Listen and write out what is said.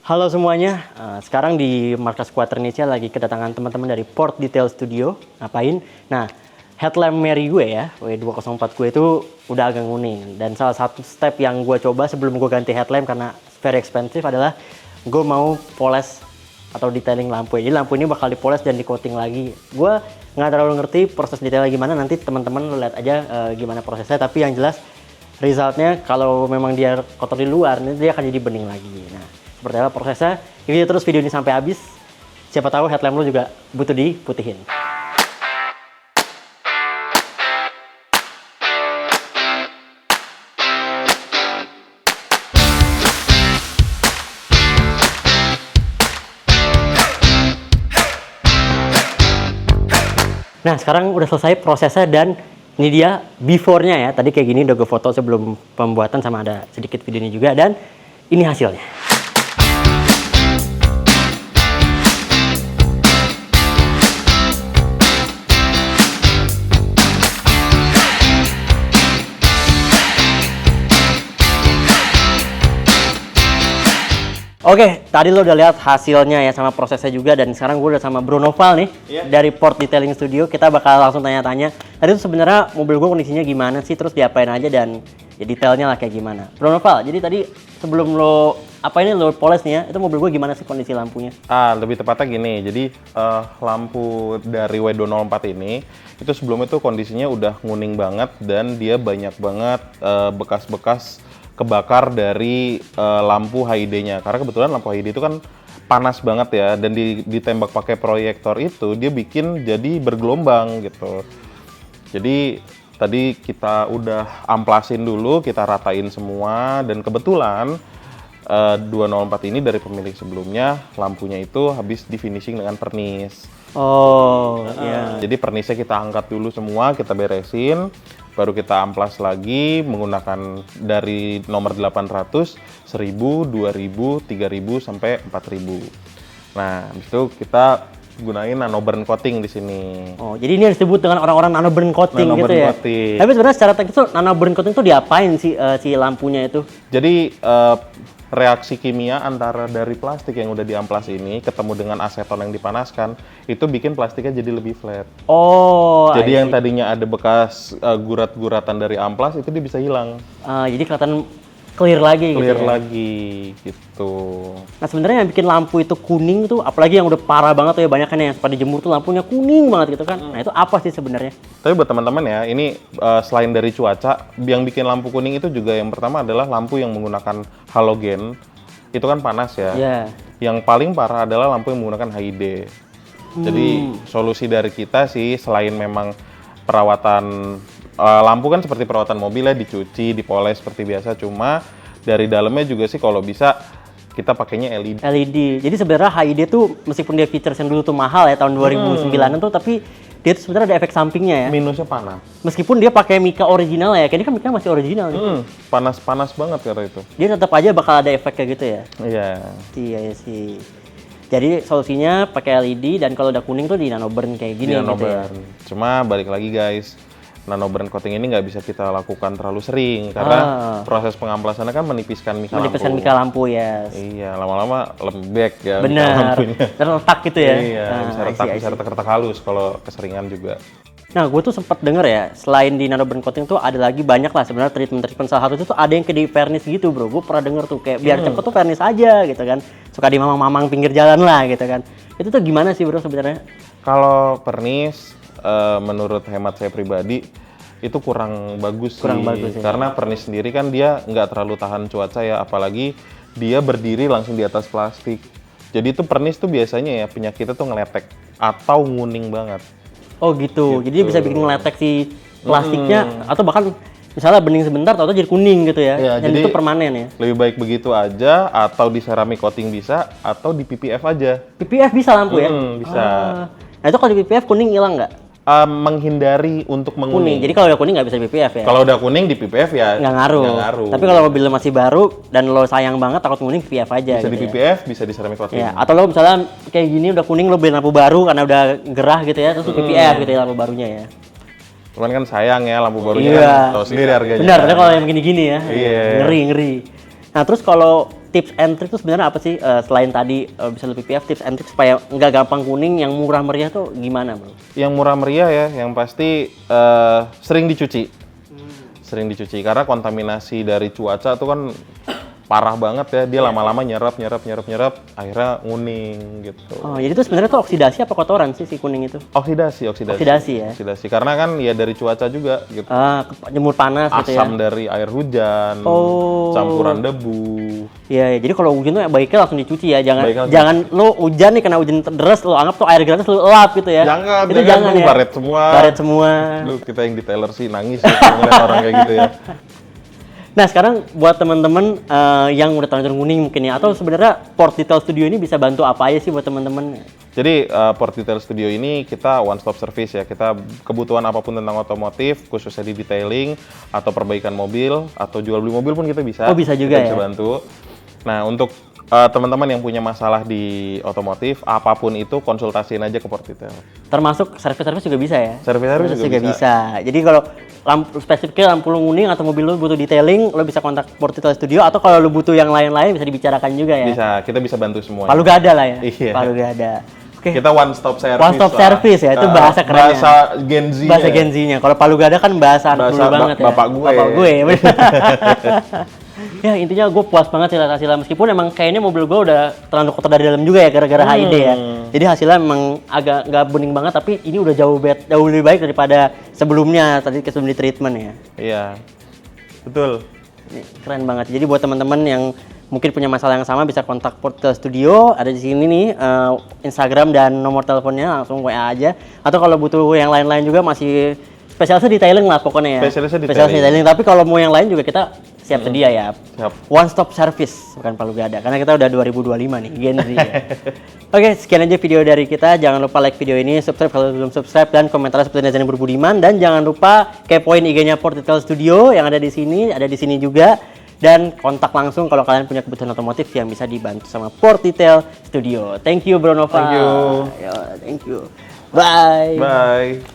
Halo semuanya, sekarang di markas Quaternicia lagi kedatangan teman-teman dari Port Detail Studio. Ngapain? Nah, headlamp Mary gue ya, W204 gue itu udah agak nguning. Dan salah satu step yang gue coba sebelum gue ganti headlamp karena very expensive adalah gue mau poles atau detailing lampu. Jadi lampu ini bakal dipoles dan di coating lagi. Gue nggak terlalu ngerti proses detailnya gimana, nanti teman-teman lihat aja gimana prosesnya. Tapi yang jelas resultnya kalau memang dia kotor di luar, nanti dia akan jadi bening lagi. Nah, seperti apa prosesnya? Ikuti terus video ini sampai habis. Siapa tahu headlamp lo juga butuh diputihin. Nah, sekarang udah selesai prosesnya dan ini dia before-nya ya. Tadi kayak gini udah gue foto sebelum pembuatan sama ada sedikit videonya juga dan ini hasilnya. Oke, tadi lo udah lihat hasilnya ya sama prosesnya juga dan sekarang gue udah sama Bro Noval nih dari Port Detailing Studio. Kita bakal langsung tanya-tanya. Tadi tuh sebenarnya mobil gue kondisinya gimana sih, terus diapain aja dan ya detailnya lah kayak gimana. Bro Noval, jadi tadi sebelum lo lo poles nih ya, itu mobil gue gimana sih kondisi lampunya? Lebih tepatnya gini, jadi lampu dari W204 ini itu sebelumnya tuh kondisinya udah nguning banget dan dia banyak banget bekas-bekas kebakar dari lampu HID-nya. Karena kebetulan lampu HID itu kan panas banget ya, dan ditembak pakai proyektor itu dia bikin jadi bergelombang gitu. Jadi tadi kita udah amplasin dulu, kita ratain semua, dan kebetulan 204 ini dari pemilik sebelumnya lampunya itu habis di finishing dengan pernis. Oh, iya. Jadi pernisnya kita angkat dulu semua, kita beresin, baru kita amplas lagi menggunakan dari nomor 800, 1000, 2000, 3000 sampai 4000. Nah, habis itu kita gunain nano burn coating di sini. Oh, jadi ini disebut dengan orang-orang nano burn coating Nano gitu burn ya. coating. Tapi sebenarnya secara teknis tuh nano burn coating tuh diapain sih si lampunya itu? Jadi reaksi kimia antara dari plastik yang udah diamplas ini ketemu dengan aseton yang dipanaskan itu bikin plastiknya jadi lebih flat. Oh, jadi yang tadinya ada bekas gurat-guratan dari amplas itu dia bisa hilang. Jadi kelihatan clear lagi gitu ya? Lagi gitu. Nah, sebenarnya yang bikin lampu itu kuning tuh, apalagi yang udah parah banget tuh ya, banyak kan yang pada jemur tuh lampunya kuning banget gitu kan. Nah, itu apa sih sebenarnya? Tapi buat teman-teman ya, ini selain dari cuaca, yang bikin lampu kuning itu juga yang pertama adalah lampu yang menggunakan halogen. Itu kan panas ya. Yeah. Yang paling parah adalah lampu yang menggunakan HID. Jadi solusi dari kita sih, selain memang perawatan lampu kan seperti perawatan mobil ya, dicuci, dipoles seperti biasa, cuma dari dalamnya juga sih kalau bisa kita pakainya LED. LED. Jadi sebenarnya HID tuh meskipun dia features yang dulu tuh mahal ya tahun 2009 tuh, tapi dia tuh sebenarnya ada efek sampingnya ya. Minusnya panas. Meskipun dia pakai mica original ya, kayaknya kan mica masih original nih. Panas banget karena itu. Dia tetap aja bakal ada efek kayak gitu ya. Iya. Iya sih. Jadi solusinya pakai LED dan kalau udah kuning tuh di nano burn kayak gini gitu ya. Cuma balik lagi guys, nano burn coating ini nggak bisa kita lakukan terlalu sering karena proses pengamplasannya kan menipiskan mica lampu. Menipiskan mica lampu ya. Iya, lama-lama lembek ya. Bener. Terletak gitu ya. Iya, bisa retak-retak halus kalau keseringan juga. Nah, gue tuh sempat denger ya, selain di nano burn coating tuh ada lagi banyak lah sebenarnya treatment salah satu itu tuh ada yang kayak di vernis gitu bro. Gue pernah denger tuh kayak biar cepet tuh vernis aja gitu kan. Suka di mamang-mamang pinggir jalan lah gitu kan. Itu tuh gimana sih bro sebenarnya? Kalau pernis, menurut hemat saya pribadi itu kurang bagus sih. Ya. Karena pernis sendiri kan dia nggak terlalu tahan cuaca ya, apalagi dia berdiri langsung di atas plastik. Jadi itu pernis tuh biasanya ya penyakitnya tuh ngeletek atau nguning banget. Oh gitu. Jadi dia bisa bikin ngeletek si plastiknya atau bahkan misalnya bening sebentar atau jadi kuning gitu ya. Dan jadi itu permanen ya. Lebih baik begitu aja, atau di ceramic coating bisa, atau di PPF aja. PPF bisa lampu ya? Bisa. Nah itu kalau di PPF kuning hilang nggak? Menghindari untuk menguning. Jadi kalau udah kuning nggak bisa di PPF ya? Kalau udah kuning di PPF ya nggak ngaruh. Tapi kalau mobilnya masih baru dan lo sayang banget takut kuning, PPF aja. Bisa gitu di PPF, bisa di ceramic coating. Ya, atau lo misalnya kayak gini udah kuning lo beli lampu baru karena udah gerah gitu ya, terus PPF gitu ya lampu barunya ya. Cuman kan sayang ya lampu barunya kan tahu sendiri harganya. Benar, kalau yang gini-gini ya. Iya. Ngeri. Nah, terus kalau tips and trick itu sebenarnya apa sih? Selain tadi bisa lebih PPF, tips and trick supaya nggak gampang kuning, yang murah meriah tuh gimana bro? Yang murah meriah ya, yang pasti sering dicuci. Sering dicuci, karena kontaminasi dari cuaca tuh kan parah banget ya, dia lama-lama nyerap, akhirnya nguning gitu. Oh, jadi itu sebenarnya tuh oksidasi apa kotoran sih si kuning itu? Oksidasi ya? Oksidasi, karena kan ya dari cuaca juga gitu. Jemur panas gitu ya? Asam dari air hujan, campuran debu. Iya, jadi kalau hujan tuh baiknya langsung dicuci ya, Baiknya jangan lo hujan nih kena hujan deras, lo anggap tuh air gratis lo elap gitu ya? Itu jangan ya? Baret semua. Baret semua. Lu, kita yang detailer sih nangis ya, kalau ngeliat orang kayak gitu ya. Nah sekarang buat teman-teman yang udah terlanjur kuning mungkin ya, atau sebenarnya Port Detail Studio ini bisa bantu apa aja sih buat teman-teman? Jadi Port Detail Studio ini kita one stop service ya, kita kebutuhan apapun tentang otomotif, khususnya di detailing atau perbaikan mobil atau jual beli mobil pun kita bisa. Oh bisa juga kita ya? Bisa bantu. Nah untuk teman-teman yang punya masalah di otomotif, apapun itu konsultasiin aja ke Port Detail. Termasuk servis-servis juga bisa ya? Servis juga bisa. Jadi kalau spesifiknya lampu lu kuning atau mobil lu butuh detailing, lu bisa kontak Port Detail Studio, atau kalau lu butuh yang lain-lain bisa dibicarakan juga ya? Bisa, kita bisa bantu semua. Palu gada lah ya? Iya. Palu gada. Oke. Kita one stop service. One stop service ya, itu bahasa kerennya. Bahasa Gen Z. Bahasa Gen Z-nya. Kalau Palu gada kan bahasa anak dulu banget ya. Bapak gue. Bapak gue. Ya intinya gue puas banget sih lihat hasilnya, meskipun emang kayaknya mobil gue udah terlalu kotor dari dalam juga ya gara-gara HID ya. Jadi hasilnya memang agak nggak bening banget, tapi ini udah jauh lebih baik daripada sebelumnya tadi sebelum di treatment ya. Iya, betul. Ini keren banget. Jadi buat teman-teman yang mungkin punya masalah yang sama bisa kontak Port Detail Studio, ada di sini nih Instagram dan nomor teleponnya, langsung WA aja. Atau kalau butuh yang lain-lain juga masih spesialisnya detailing lah pokoknya ya. Spesialisnya detailing. Tapi kalau mau yang lain juga kita siap sedia ya. Siap. One stop service, bukan Palu gada. Karena kita udah 2025 nih, Gen Z ya. Oke, sekian aja video dari kita. Jangan lupa like video ini, subscribe kalau belum subscribe, dan komentar seperti netizen yang berbudiman. Dan jangan lupa kepoin IG-nya Port Detail Studio yang ada di sini juga. Dan kontak langsung kalau kalian punya kebutuhan otomotif yang bisa dibantu sama Port Detail Studio. Thank you Bro Nova. Thank you. Thank you. Bye. Bye.